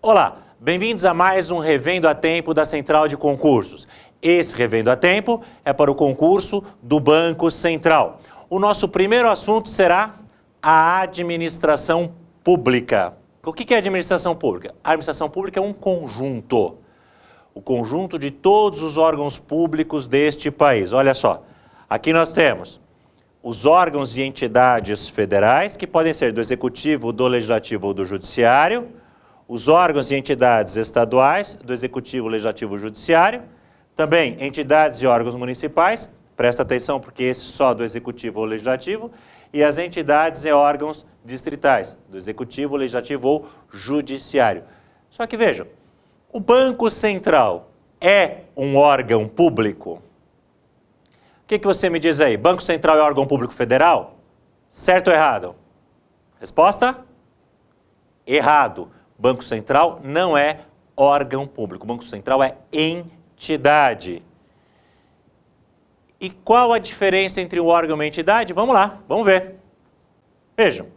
Olá, bem-vindos a mais um Revendo a Tempo da Central de Concursos. Esse Revendo a Tempo é para o concurso do Banco Central. O nosso primeiro assunto será a administração pública. O que é administração pública? A administração pública é um conjunto. O conjunto de todos os órgãos públicos deste país. Olha só, aqui nós temos os órgãos e entidades federais, que podem ser do Executivo, do Legislativo ou do Judiciário, os órgãos e entidades estaduais, do Executivo, Legislativo e Judiciário, também entidades e órgãos municipais, presta atenção porque esse só do Executivo ou Legislativo, e as entidades e órgãos distritais, do Executivo, Legislativo ou Judiciário. Só que vejam, o Banco Central é um órgão público? O que você me diz aí? Banco Central é órgão público federal? Certo ou errado? Resposta? Errado. Banco Central não é órgão público. O Banco Central é entidade. E qual a diferença entre o órgão e a entidade? Vamos lá, vamos ver. Vejam,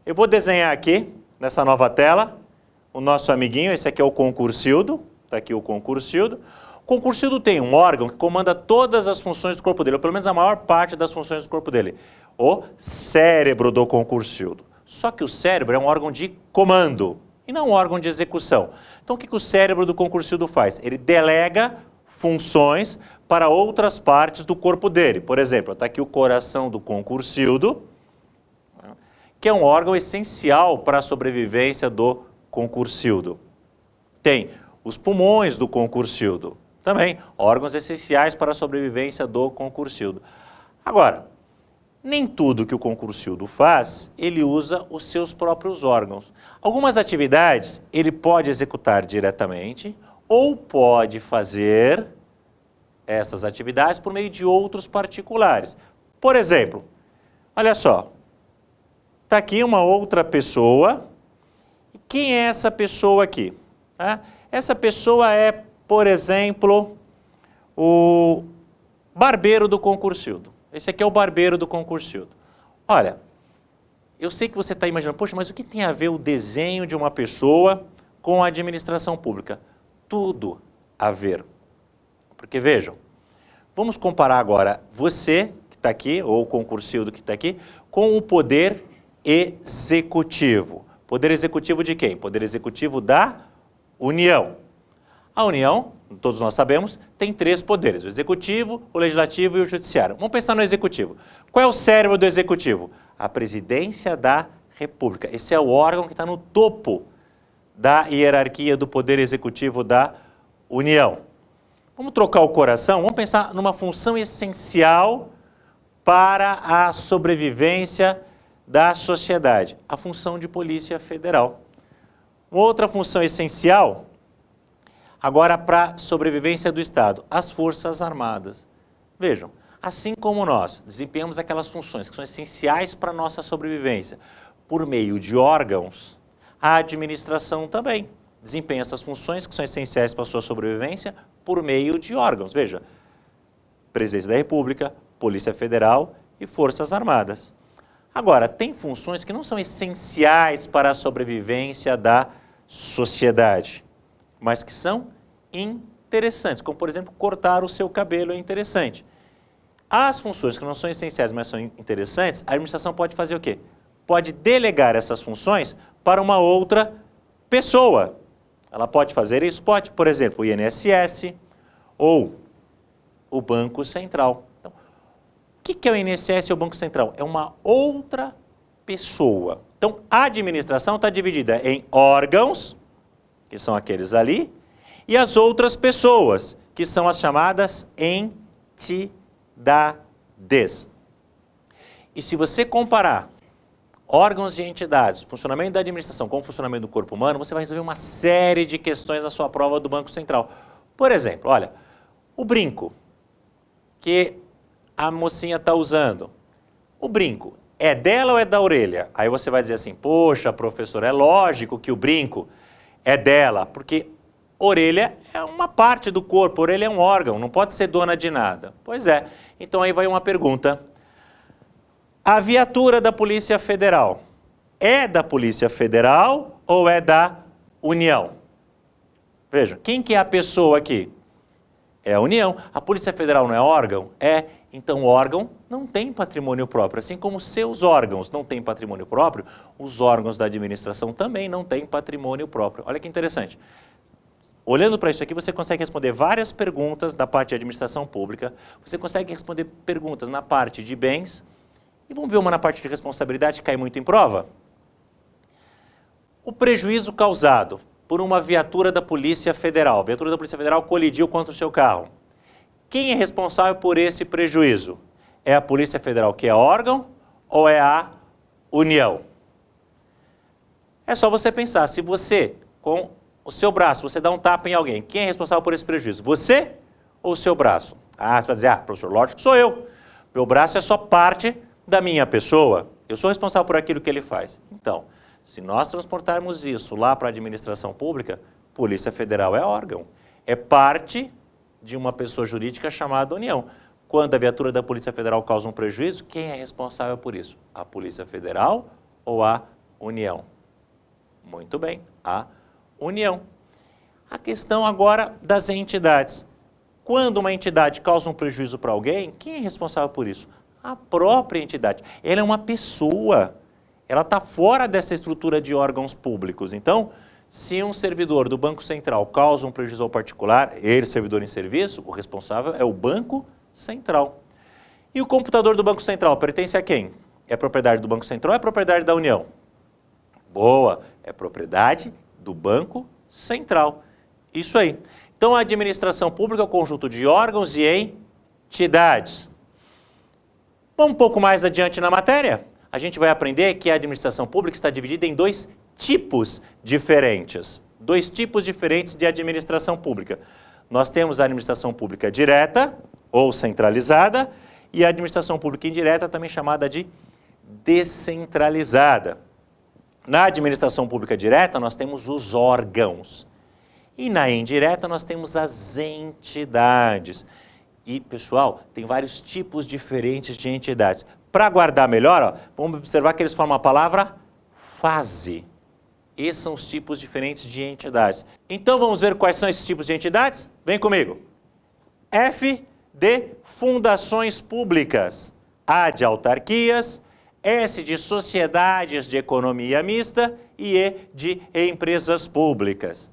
eu vou desenhar aqui, nessa nova tela, o nosso amiguinho, esse aqui é o concursildo, está aqui o concursildo. O concursildo tem um órgão que comanda todas as funções do corpo dele, ou pelo menos a maior parte das funções do corpo dele. O cérebro do concursildo. Só que o cérebro é um órgão de comando e não um órgão de execução. Então o que o cérebro do concursildo faz? Ele delega funções para outras partes do corpo dele. Por exemplo, está aqui o coração do concursildo, que é um órgão essencial para a sobrevivência do concursildo. Tem os pulmões do concursildo, também órgãos essenciais para a sobrevivência do concursildo. Agora, nem tudo que o concursildo faz, ele usa os seus próprios órgãos. Algumas atividades ele pode executar diretamente ou pode fazer essas atividades por meio de outros particulares. Por exemplo, olha só, está aqui uma outra pessoa. Quem é essa pessoa aqui? Essa pessoa é, por exemplo, o barbeiro do concursildo. Esse aqui é o barbeiro do concursildo. Olha, eu sei que você está imaginando, poxa, mas o que tem a ver o desenho de uma pessoa com a administração pública? Tudo a ver. Porque vejam, vamos comparar agora você que está aqui, ou o concursildo que está aqui, com o poder executivo. Poder executivo de quem? Poder executivo da União. A União, todos nós sabemos, tem três poderes, o Executivo, o Legislativo e o Judiciário. Vamos pensar no Executivo. Qual é o cérebro do Executivo? A Presidência da República. Esse é o órgão que está no topo da hierarquia do Poder Executivo da União. Vamos trocar o coração, vamos pensar numa função essencial para a sobrevivência da sociedade, a função de Polícia Federal. Uma outra função essencial, agora para a sobrevivência do Estado, as Forças Armadas. Vejam, assim como nós desempenhamos aquelas funções que são essenciais para a nossa sobrevivência por meio de órgãos, a administração também desempenha essas funções que são essenciais para a sua sobrevivência por meio de órgãos. Veja, Presidência da República, Polícia Federal e Forças Armadas. Agora, tem funções que não são essenciais para a sobrevivência da sociedade, mas que são interessantes, como por exemplo, cortar o seu cabelo é interessante. As funções que não são essenciais, mas são interessantes, a administração pode fazer o quê? Pode delegar essas funções para uma outra pessoa. Ela pode fazer isso? Pode, por exemplo, o INSS ou o Banco Central. Então, o que é o INSS ou o Banco Central? É uma outra pessoa. Então, a administração está dividida em órgãos, que são aqueles ali, e as outras pessoas, que são as chamadas entidades. E se você comparar órgãos e entidades, funcionamento da administração com o funcionamento do corpo humano, você vai resolver uma série de questões na sua prova do Banco Central. Por exemplo, olha, o brinco que a mocinha está usando, o brinco é dela ou é da orelha? Aí você vai dizer assim, poxa, professor, é lógico que o brinco é dela, porque orelha é uma parte do corpo, orelha é um órgão, não pode ser dona de nada. Pois é, então aí vai uma pergunta. A viatura da Polícia Federal é da Polícia Federal ou é da União? Veja, quem que é a pessoa aqui? É a União. A Polícia Federal não é órgão? É. Então, o órgão não tem patrimônio próprio. Assim como seus órgãos não têm patrimônio próprio, os órgãos da administração também não têm patrimônio próprio. Olha que interessante. Olhando para isso aqui, você consegue responder várias perguntas da parte de administração pública, você consegue responder perguntas na parte de bens, e vamos ver uma na parte de responsabilidade que cai muito em prova? O prejuízo causado por uma viatura da Polícia Federal. A viatura da Polícia Federal colidiu contra o seu carro. Quem é responsável por esse prejuízo? É a Polícia Federal, que é órgão, ou é a União? É só você pensar, se você, com o seu braço, você dá um tapa em alguém, quem é responsável por esse prejuízo? Você ou o seu braço? Ah, você vai dizer, professor, lógico que sou eu. Meu braço é só parte da minha pessoa. Eu sou responsável por aquilo que ele faz. Então, se nós transportarmos isso lá para a administração pública, Polícia Federal é órgão. É parte de uma pessoa jurídica chamada União. Quando a viatura da Polícia Federal causa um prejuízo, quem é responsável por isso? A Polícia Federal ou a União? Muito bem, a União. A questão agora das entidades. Quando uma entidade causa um prejuízo para alguém, quem é responsável por isso? A própria entidade. Ela é uma pessoa. Ela está fora dessa estrutura de órgãos públicos. Então, se um servidor do Banco Central causa um prejuízo ao particular, ele, servidor em serviço, o responsável é o Banco Central. E o computador do Banco Central pertence a quem? É propriedade do Banco Central ou é propriedade da União? Boa, é propriedade do Banco Central. Isso aí. Então, a administração pública é o conjunto de órgãos e entidades. Vamos um pouco mais adiante na matéria. A gente vai aprender que a administração pública está dividida em dois tipos diferentes. Dois tipos diferentes de administração pública. Nós temos a administração pública direta ou centralizada e a administração pública indireta, também chamada de descentralizada. Na administração pública direta, nós temos os órgãos. E na indireta, nós temos as entidades. E, pessoal, tem vários tipos diferentes de entidades. Para guardar melhor, ó, vamos observar que eles formam a palavra fase. Esses são os tipos diferentes de entidades. Então, vamos ver quais são esses tipos de entidades? Vem comigo. F de fundações públicas. A de autarquias. S de sociedades de economia mista. E E de empresas públicas.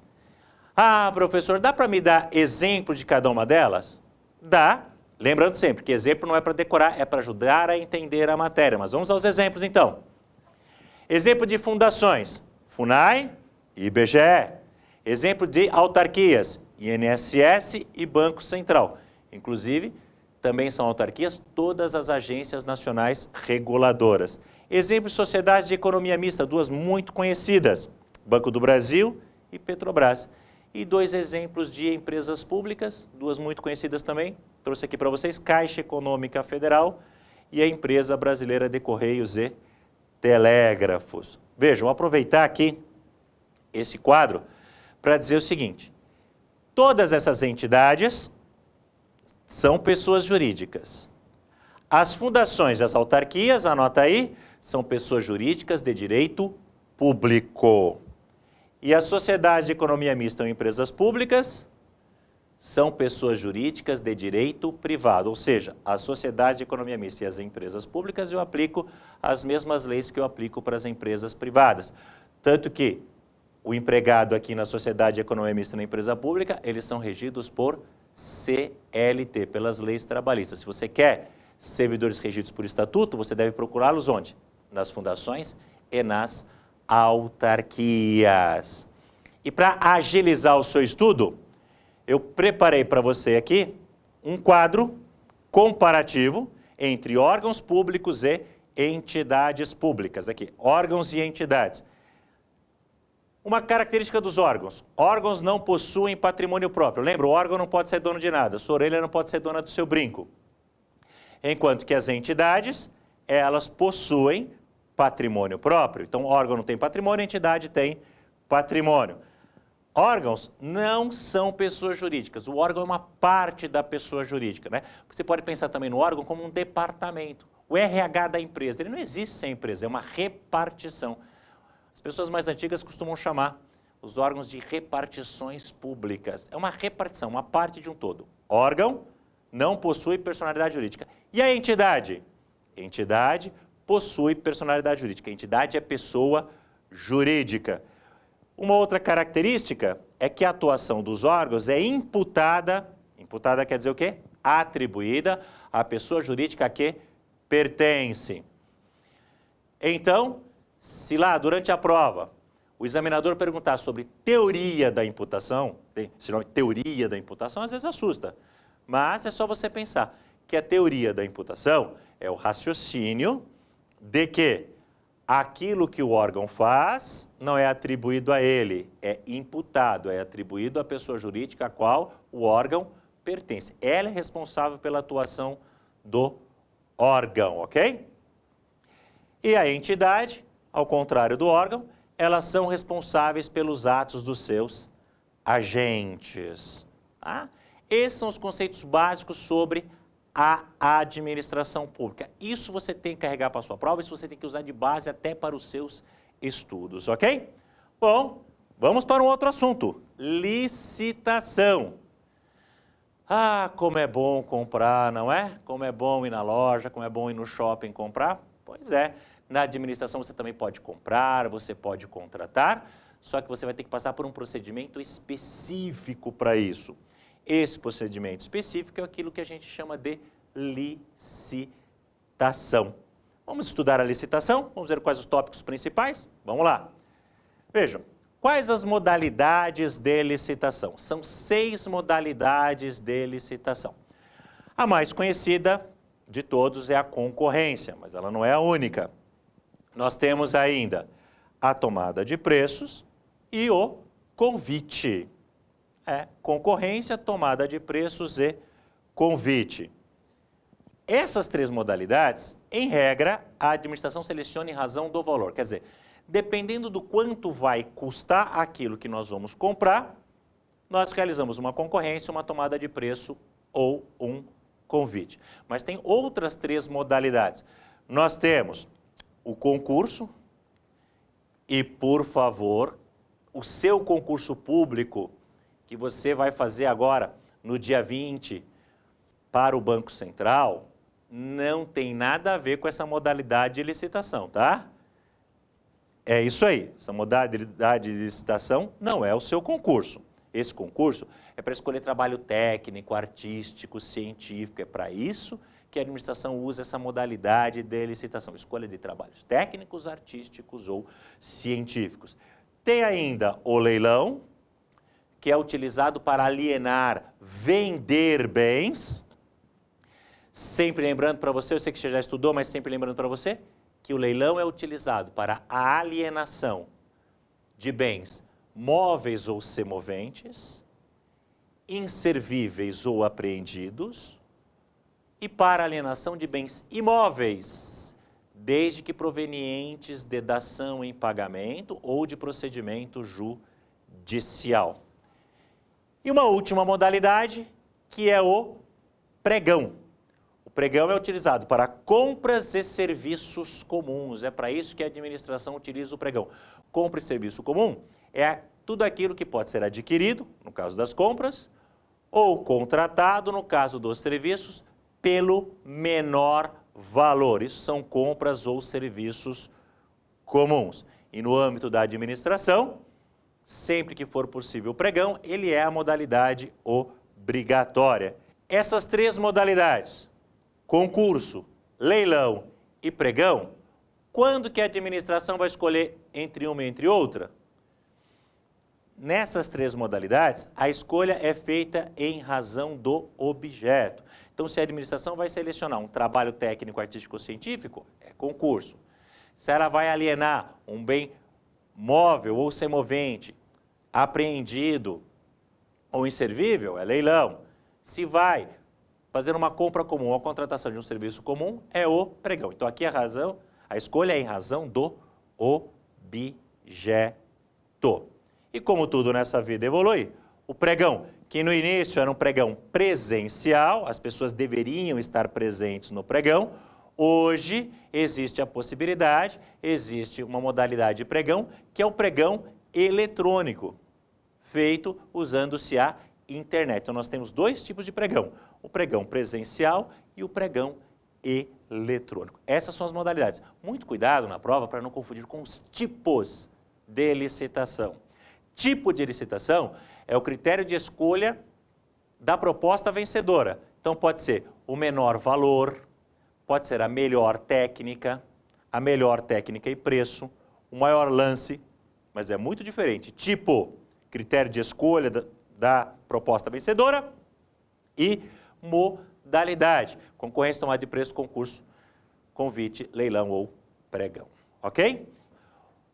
Ah, professor, dá para me dar exemplo de cada uma delas? Dá. Lembrando sempre que exemplo não é para decorar, é para ajudar a entender a matéria. Mas vamos aos exemplos, então. Exemplo de fundações. FUNAI e IBGE. Exemplo de autarquias, INSS e Banco Central. Inclusive, também são autarquias todas as agências nacionais reguladoras. Exemplo de sociedades de economia mista, duas muito conhecidas, Banco do Brasil e Petrobras. E dois exemplos de empresas públicas, duas muito conhecidas também, trouxe aqui para vocês, Caixa Econômica Federal e a Empresa Brasileira de Correios e Telégrafos. Vejam, vou aproveitar aqui esse quadro para dizer o seguinte, todas essas entidades são pessoas jurídicas. As fundações e as autarquias, anota aí, são pessoas jurídicas de direito público. E as sociedades de economia mista ou empresas públicas são pessoas jurídicas de direito privado, ou seja, as sociedades de economia mista e as empresas públicas eu aplico as mesmas leis que eu aplico para as empresas privadas. Tanto que o empregado aqui na sociedade de economia mista e na empresa pública, eles são regidos por CLT, pelas leis trabalhistas. Se você quer servidores regidos por estatuto, você deve procurá-los onde? Nas fundações e nas autarquias. E para agilizar o seu estudo, eu preparei para você aqui um quadro comparativo entre órgãos públicos e entidades públicas. Aqui, órgãos e entidades. Uma característica dos órgãos. Órgãos não possuem patrimônio próprio. Lembra, o órgão não pode ser dono de nada. Sua orelha não pode ser dona do seu brinco. Enquanto que as entidades, elas possuem patrimônio próprio. Então, órgão não tem patrimônio, entidade tem patrimônio. Órgãos não são pessoas jurídicas. O órgão é uma parte da pessoa jurídica, né? Você pode pensar também no órgão como um departamento. O RH da empresa, ele não existe sem empresa, é uma repartição. As pessoas mais antigas costumam chamar os órgãos de repartições públicas. É uma repartição, uma parte de um todo. Órgão não possui personalidade jurídica. E a entidade? Entidade possui personalidade jurídica. A entidade é pessoa jurídica. Uma outra característica é que a atuação dos órgãos é imputada quer dizer o quê? Atribuída à pessoa jurídica a que pertence. Então, se lá, durante a prova, o examinador perguntar sobre teoria da imputação, esse nome teoria da imputação às vezes assusta, mas é só você pensar que a teoria da imputação é o raciocínio de que aquilo que o órgão faz não é atribuído a ele, é imputado, é atribuído à pessoa jurídica a qual o órgão pertence. Ela é responsável pela atuação do órgão, ok? E a entidade, ao contrário do órgão, elas são responsáveis pelos atos dos seus agentes. Tá? Esses são os conceitos básicos sobre a administração pública. Isso você tem que carregar para a sua prova, isso você tem que usar de base até para os seus estudos, ok? Bom, vamos para um outro assunto, licitação. Ah, como é bom comprar, não é? Como é bom ir na loja, como é bom ir no shopping comprar. Pois é, na administração você também pode comprar, você pode contratar, só que você vai ter que passar por um procedimento específico para isso. Esse procedimento específico é aquilo que a gente chama de licitação. Vamos estudar a licitação, vamos ver quais os tópicos principais? Vamos lá. Vejam, quais as modalidades de licitação? São 6 modalidades de licitação. A mais conhecida de todos é a concorrência, mas ela não é a única. Nós temos ainda a tomada de preços e o convite. Concorrência, tomada de preços e convite. Essas 3 modalidades, em regra, a administração seleciona em razão do valor. Quer dizer, dependendo do quanto vai custar aquilo que nós vamos comprar, nós realizamos uma concorrência, uma tomada de preço ou um convite. Mas tem outras 3 modalidades. Nós temos o concurso e, por favor, o seu concurso público que você vai fazer agora no dia 20 para o Banco Central, não tem nada a ver com essa modalidade de licitação, tá? É isso aí, essa modalidade de licitação não é o seu concurso. Esse concurso é para escolher trabalho técnico, artístico, científico, é para isso que a administração usa essa modalidade de licitação, escolha de trabalhos técnicos, artísticos ou científicos. Tem ainda o leilão, que é utilizado para alienar, vender bens. Sempre lembrando para você, eu sei que você já estudou, mas sempre lembrando para você, que o leilão é utilizado para a alienação de bens móveis ou semoventes, inservíveis ou apreendidos, e para a alienação de bens imóveis, desde que provenientes de dação em pagamento ou de procedimento judicial. E uma última modalidade, que é o pregão. O pregão é utilizado para compras e serviços comuns. É para isso que a administração utiliza o pregão. Compra e serviço comum é tudo aquilo que pode ser adquirido, no caso das compras, ou contratado, no caso dos serviços, pelo menor valor. Isso são compras ou serviços comuns. E no âmbito da administração, sempre que for possível o pregão, ele é a modalidade obrigatória. Essas 3 modalidades, concurso, leilão e pregão, quando que a administração vai escolher entre uma e entre outra? Nessas 3 modalidades, a escolha é feita em razão do objeto. Então, se a administração vai selecionar um trabalho técnico, artístico ou científico, é concurso. Se ela vai alienar um bem móvel ou semovente, apreendido ou inservível, é leilão. Se vai fazer uma compra comum ou a contratação de um serviço comum, é o pregão. Então aqui a escolha é em razão do objeto. E como tudo nessa vida evolui, o pregão, que no início era um pregão presencial, as pessoas deveriam estar presentes no pregão, hoje existe a possibilidade, existe uma modalidade de pregão, que é o pregão eletrônico, feito usando-se a internet. Então, nós temos dois tipos de pregão, o pregão presencial e o pregão eletrônico. Essas são as modalidades. Muito cuidado na prova para não confundir com os tipos de licitação. Tipo de licitação é o critério de escolha da proposta vencedora. Então, pode ser o menor valor, pode ser a melhor técnica e preço, o maior lance, mas é muito diferente. Tipo, critério de escolha da proposta vencedora e modalidade. Concorrência, tomada de preço, concurso, convite, leilão ou pregão. Ok?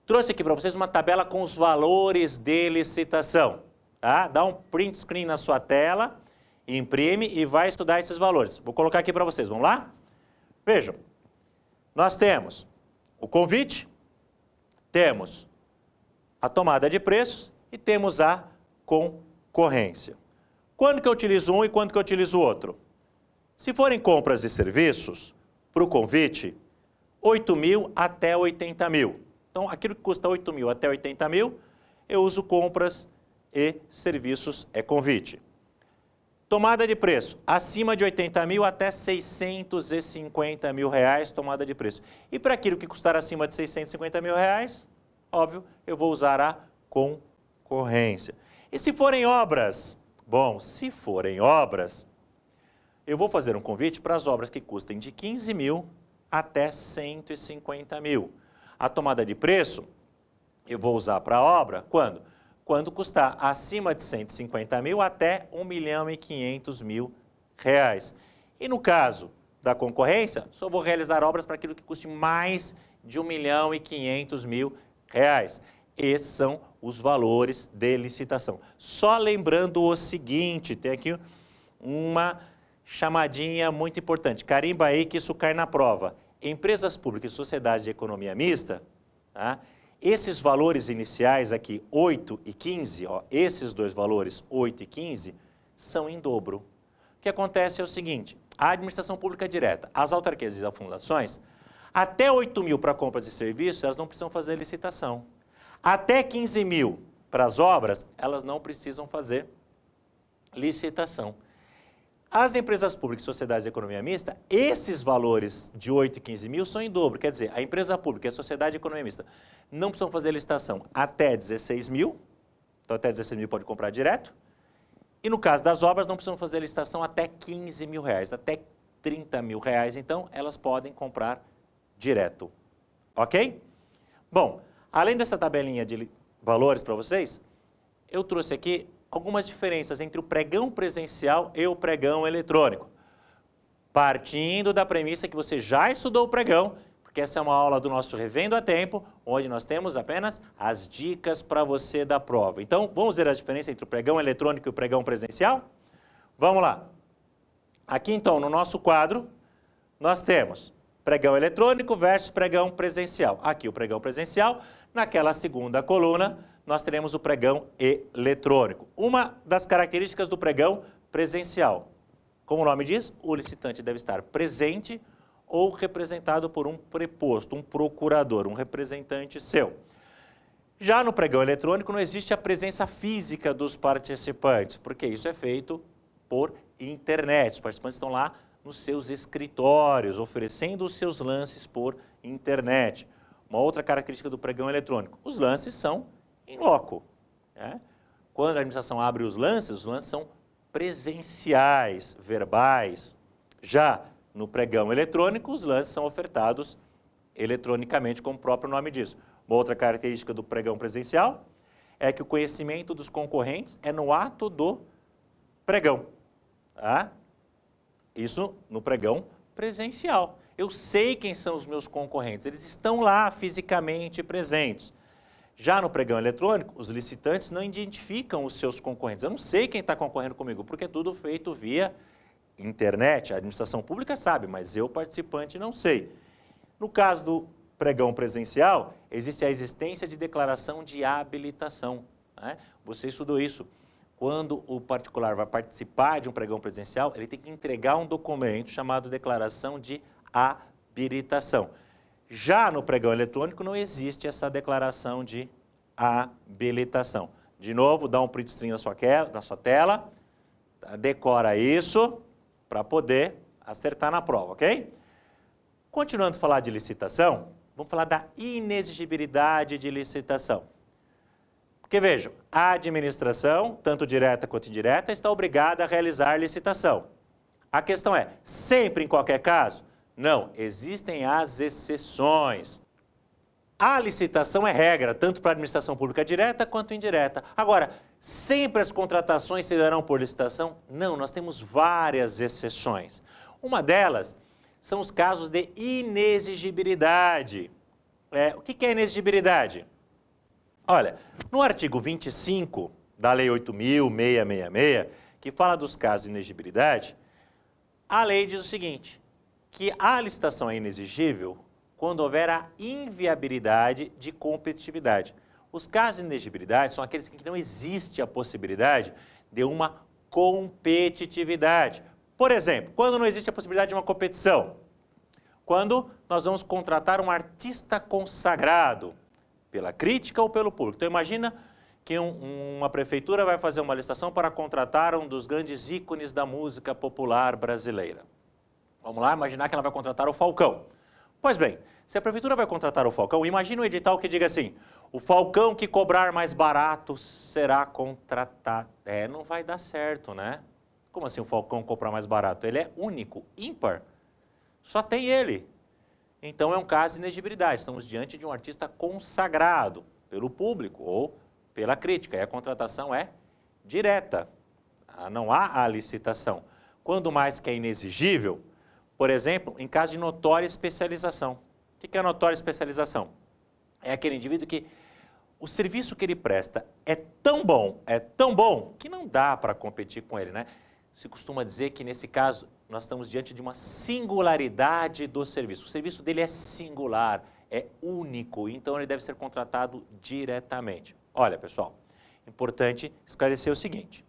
Trouxe aqui para vocês uma tabela com os valores de licitação. Tá? Dá um print screen na sua tela, imprime e vai estudar esses valores. Vou colocar aqui para vocês. Vamos lá? Vejam. Nós temos o convite, temos a tomada de preços e temos a concorrência. Quando que eu utilizo um e quando que eu utilizo o outro? Se forem compras e serviços, para o convite, 8 mil até 80 mil. Então, aquilo que custa 8 mil até 80 mil, eu uso compras e serviços é convite. Tomada de preço, acima de 80 mil até 650 mil reais, tomada de preço. E para aquilo que custar acima de 650 mil reais, óbvio, eu vou usar a concorrência. E se forem obras? Bom, se forem obras, eu vou fazer um convite para as obras que custem de 15 mil até 150 mil. A tomada de preço, eu vou usar para a obra, quando? Quando custar acima de 150 mil até 1 milhão e 500 mil reais. E no caso da concorrência, só vou realizar obras para aquilo que custe mais de 1 milhão e 500 mil reais. Esses são os valores de licitação. Só lembrando o seguinte, tem aqui uma chamadinha muito importante. Carimba aí que isso cai na prova. Empresas públicas e sociedades de economia mista, tá? Esses valores iniciais aqui, 8 e 15, ó, esses dois valores, 8 e 15, são em dobro. O que acontece é o seguinte, a administração pública direta, as autarquias e as fundações, até 8 mil para compras e serviços, elas não precisam fazer licitação. Até 15 mil para as obras, elas não precisam fazer licitação. As empresas públicas e sociedades de economia mista, esses valores de 8 e 15 mil são em dobro. Quer dizer, a empresa pública e a sociedade de economia mista não precisam fazer licitação até 16 mil. Então, até 16 mil pode comprar direto. E no caso das obras, não precisam fazer licitação até 15 mil reais. Até 30 mil reais, então, elas podem comprar direto. Ok? Bom, além dessa tabelinha de valores para vocês, eu trouxe aqui algumas diferenças entre o pregão presencial e o pregão eletrônico. Partindo da premissa que você já estudou o pregão, porque essa é uma aula do nosso Revendo a Tempo, onde nós temos apenas as dicas para você da prova. Então, vamos ver a diferença entre o pregão eletrônico e o pregão presencial? Vamos lá. Aqui, então, no nosso quadro, nós temos pregão eletrônico versus pregão presencial. Aqui o pregão presencial, naquela segunda coluna, nós teremos o pregão eletrônico. Uma das características do pregão presencial, como o nome diz, o licitante deve estar presente ou representado por um preposto, um procurador, um representante seu. Já no pregão eletrônico não existe a presença física dos participantes, porque isso é feito por internet. Os participantes estão lá nos seus escritórios, oferecendo os seus lances por internet. Uma outra característica do pregão eletrônico, os lances são em loco. Né? Quando a administração abre os lances são presenciais, verbais. Já no pregão eletrônico, os lances são ofertados eletronicamente, como o próprio nome diz. Uma outra característica do pregão presencial é que o conhecimento dos concorrentes é no ato do pregão. Tá? Isso no pregão presencial. Eu sei quem são os meus concorrentes, eles estão lá fisicamente presentes. Já no pregão eletrônico, os licitantes não identificam os seus concorrentes. Eu não sei quem está concorrendo comigo, porque é tudo feito via internet. A administração pública sabe, mas eu, participante, não sei. No caso do pregão presencial, existe a existência de declaração de habilitação. Né? Você estudou isso. Quando o particular vai participar de um pregão presencial, ele tem que entregar um documento chamado declaração de habilitação. Já no pregão eletrônico não existe essa declaração de habilitação. De novo, dá um print screen na sua tela, decora isso para poder acertar na prova, ok? Continuando a falar de licitação, vamos falar da inexigibilidade de licitação. Porque vejam, a administração, tanto direta quanto indireta, está obrigada a realizar licitação. A questão é, sempre em qualquer caso? Não, existem as exceções. A licitação é regra, tanto para a administração pública direta quanto indireta. Agora, sempre as contratações se darão por licitação? Não, nós temos várias exceções. Uma delas são os casos de inexigibilidade. O que é inexigibilidade? Olha, no artigo 25 da Lei 8.666, que fala dos casos de inexigibilidade, a lei diz o seguinte, que a licitação é inexigível quando houver a inviabilidade de competitividade. Os casos de inexigibilidade são aqueles em que não existe a possibilidade de uma competitividade. Por exemplo, quando não existe a possibilidade de uma competição, quando nós vamos contratar um artista consagrado, pela crítica ou pelo público. Então imagina que uma prefeitura vai fazer uma licitação para contratar um dos grandes ícones da música popular brasileira. Vamos lá, imaginar que ela vai contratar o Falcão. Pois bem, se a prefeitura vai contratar o Falcão, imagina um edital que diga assim, o Falcão que cobrar mais barato será contratado. Não vai dar certo, né? Como assim o Falcão cobrar mais barato? Ele é único, ímpar. Só tem ele. Então é um caso de inexigibilidade. Estamos diante de um artista consagrado pelo público ou pela crítica. E a contratação é direta. Não há a licitação. Quando mais que é inexigível, por exemplo, em caso de notória especialização. O que é notória especialização? É aquele indivíduo que o serviço que ele presta é tão bom, que não dá para competir com ele, né? Se costuma dizer que, nesse caso, nós estamos diante de uma singularidade do serviço. O serviço dele é singular, é único, então ele deve ser contratado diretamente. Olha, pessoal, importante esclarecer o seguinte.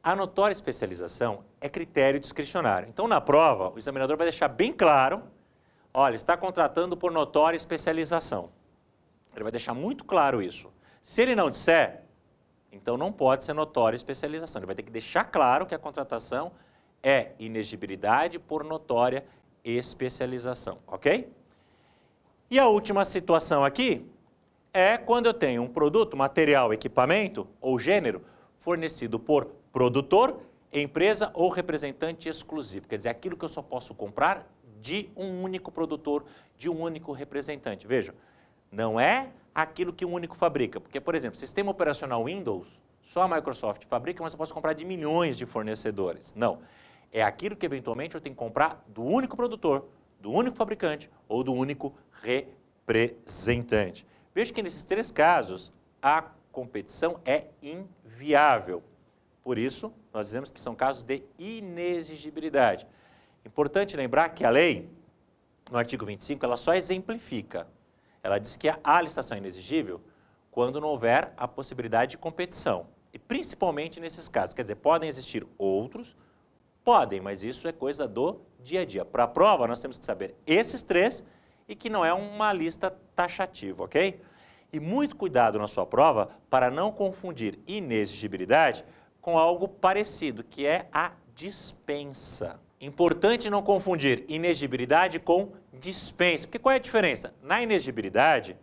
A notória especialização é critério discricionário. Então, na prova, o examinador vai deixar bem claro, olha, está contratando por notória especialização. Ele vai deixar muito claro isso. Se ele não disser, então não pode ser notória especialização. Ele vai ter que deixar claro que a contratação é inexigibilidade por notória especialização, ok? E a última situação aqui é quando eu tenho um produto, material, equipamento ou gênero fornecido por produtor, empresa ou representante exclusivo. Quer dizer, aquilo que eu só posso comprar de um único produtor, de um único representante. Vejam, não é aquilo que um único fabrica. Porque, por exemplo, sistema operacional Windows, só a Microsoft fabrica, mas eu posso comprar de milhões de fornecedores. Não. É aquilo que, eventualmente, eu tenho que comprar do único produtor, do único fabricante ou do único representante. Veja que, nesses três casos, a competição é inviável. Por isso, nós dizemos que são casos de inexigibilidade. Importante lembrar que a lei, no artigo 25, ela só exemplifica. Ela diz que a licitação é inexigível quando não houver a possibilidade de competição. E principalmente nesses casos. Quer dizer, podem existir outros, podem, mas isso é coisa do dia a dia. Para a prova, nós temos que saber esses três e que não é uma lista taxativa, ok? E muito cuidado na sua prova para não confundir inexigibilidade com algo parecido, que é a dispensa. Importante não confundir inexigibilidade com dispensa. Porque qual é a diferença? Na inexigibilidade,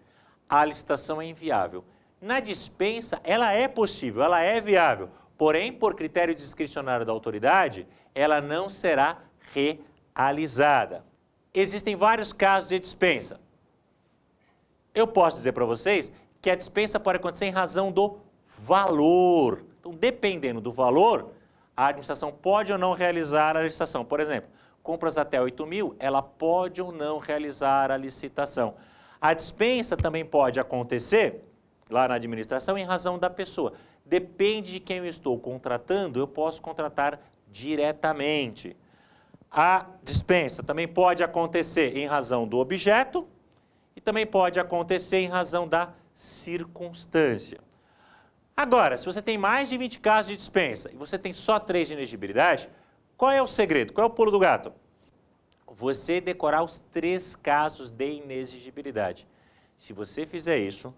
a licitação é inviável. Na dispensa, ela é possível, ela é viável. Porém, por critério discricionário da autoridade, ela não será realizada. Existem vários casos de dispensa. Eu posso dizer para vocês que a dispensa pode acontecer em razão do valor. Então, dependendo do valor, a administração pode ou não realizar a licitação. Por exemplo, compras até 8 mil, ela pode ou não realizar a licitação. A dispensa também pode acontecer, lá na administração, em razão da pessoa. Depende de quem eu estou contratando, eu posso contratar diretamente. A dispensa também pode acontecer em razão do objeto e também pode acontecer em razão da circunstância. Agora, se você tem mais de 20 casos de dispensa e você tem só 3 de inexigibilidade, qual é o segredo? Qual é o pulo do gato? Você decorar os 3 casos de inexigibilidade. Se você fizer isso,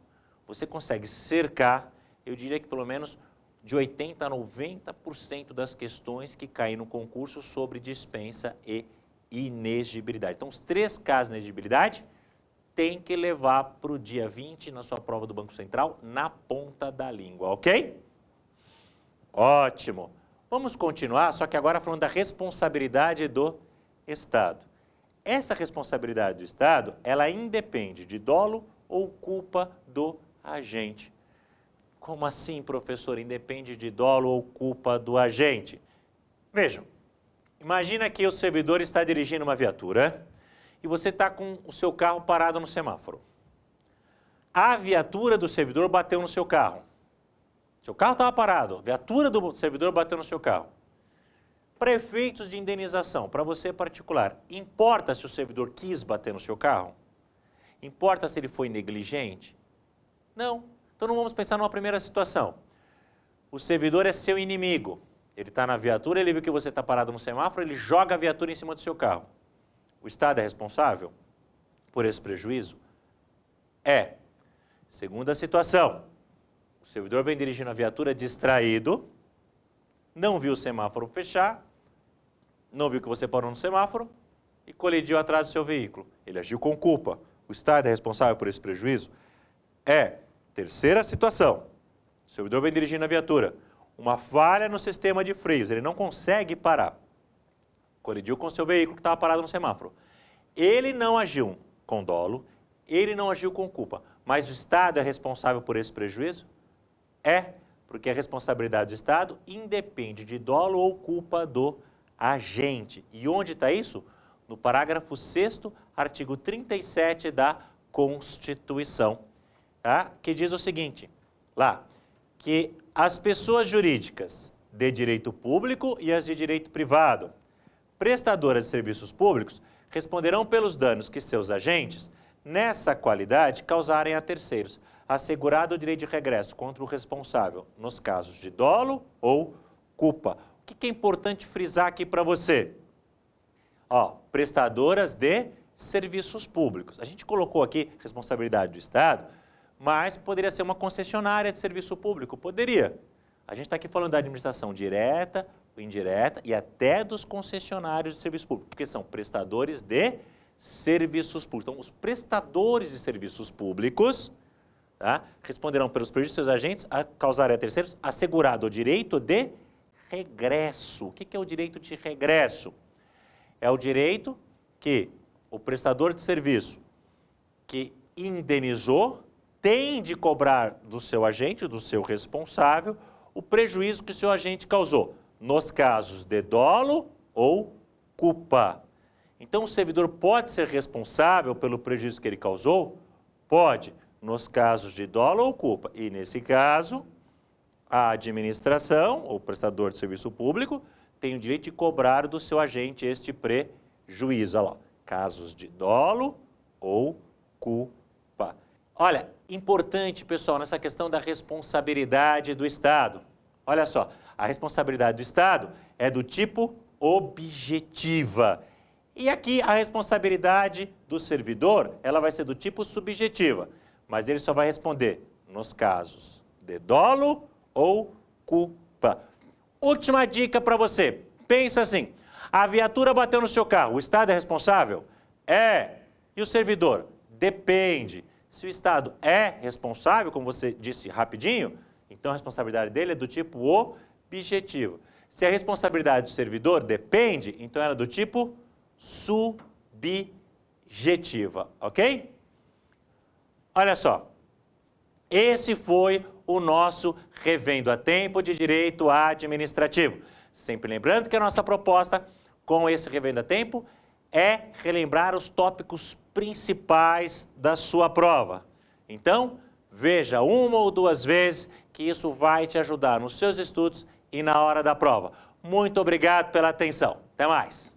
você consegue cercar, eu diria que pelo menos de 80% a 90% das questões que caem no concurso sobre dispensa e inexigibilidade. Então, os 3 casos de inexigibilidade tem que levar para o dia 20 na sua prova do Banco Central na ponta da língua, ok? Ótimo. Vamos continuar, só que agora falando da responsabilidade do Estado. Essa responsabilidade do Estado, ela independe de dolo ou culpa do agente. Como assim, professor? Independe de dolo ou culpa do agente? Vejam, imagina que o servidor está dirigindo uma viatura e você está com o seu carro parado no semáforo. A viatura do servidor bateu no seu carro. Seu carro estava parado, a viatura do servidor bateu no seu carro. Para efeitos de indenização, para você particular, importa se o servidor quis bater no seu carro? Importa se ele foi negligente? Não. Então não vamos pensar numa primeira situação. O servidor é seu inimigo. Ele está na viatura, ele viu que você está parado no semáforo, ele joga a viatura em cima do seu carro. O Estado é responsável por esse prejuízo? É. Segunda situação. O servidor vem dirigindo a viatura distraído, não viu o semáforo fechar, não viu que você parou no semáforo e colidiu atrás do seu veículo. Ele agiu com culpa. O Estado é responsável por esse prejuízo? É. Terceira situação. O servidor vem dirigindo a viatura. Uma falha no sistema de freios, ele não consegue parar. Colidiu com o seu veículo que estava parado no semáforo. Ele não agiu com dolo, ele não agiu com culpa, mas o Estado é responsável por esse prejuízo? É, porque a responsabilidade do Estado independe de dolo ou culpa do agente. E onde está isso? No parágrafo 6º, artigo 37 da Constituição, tá? Que diz o seguinte, lá, que as pessoas jurídicas de direito público e as de direito privado, prestadoras de serviços públicos, responderão pelos danos que seus agentes, nessa qualidade, causarem a terceiros, assegurado o direito de regresso contra o responsável, nos casos de dolo ou culpa. O que é importante frisar aqui para você? Ó, prestadoras de serviços públicos. A gente colocou aqui responsabilidade do Estado, mas poderia ser uma concessionária de serviço público, poderia. A gente está aqui falando da administração direta, indireta e até dos concessionários de serviço público, porque são prestadores de serviços públicos. Então, os prestadores de serviços públicos, tá, responderão pelos prejuízos de seus agentes a causarem a terceiros assegurado o direito de regresso. O que é o direito de regresso? É o direito que o prestador de serviço que indenizou tem de cobrar do seu agente, do seu responsável, o prejuízo que o seu agente causou, nos casos de dolo ou culpa. Então, o servidor pode ser responsável pelo prejuízo que ele causou? Pode, nos casos de dolo ou culpa. E, nesse caso, a administração, ou prestador de serviço público, tem o direito de cobrar do seu agente este prejuízo. Olha lá, casos de dolo ou culpa. Olha, importante, pessoal, nessa questão da responsabilidade do Estado. Olha só, a responsabilidade do Estado é do tipo objetiva. E aqui a responsabilidade do servidor, ela vai ser do tipo subjetiva, mas ele só vai responder nos casos de dolo ou culpa. Última dica para você, pensa assim, a viatura bateu no seu carro, o Estado é responsável? É. E o servidor? Depende. Se o Estado é responsável, como você disse rapidinho, então a responsabilidade dele é do tipo objetivo. Se a responsabilidade do servidor depende, então ela é do tipo subjetiva, ok? Olha só, esse foi o nosso Revendo a Tempo de Direito Administrativo. Sempre lembrando que a nossa proposta com esse Revendo a Tempo é relembrar os tópicos principais da sua prova. Então, veja 1 ou 2 vezes que isso vai te ajudar nos seus estudos e na hora da prova. Muito obrigado pela atenção. Até mais.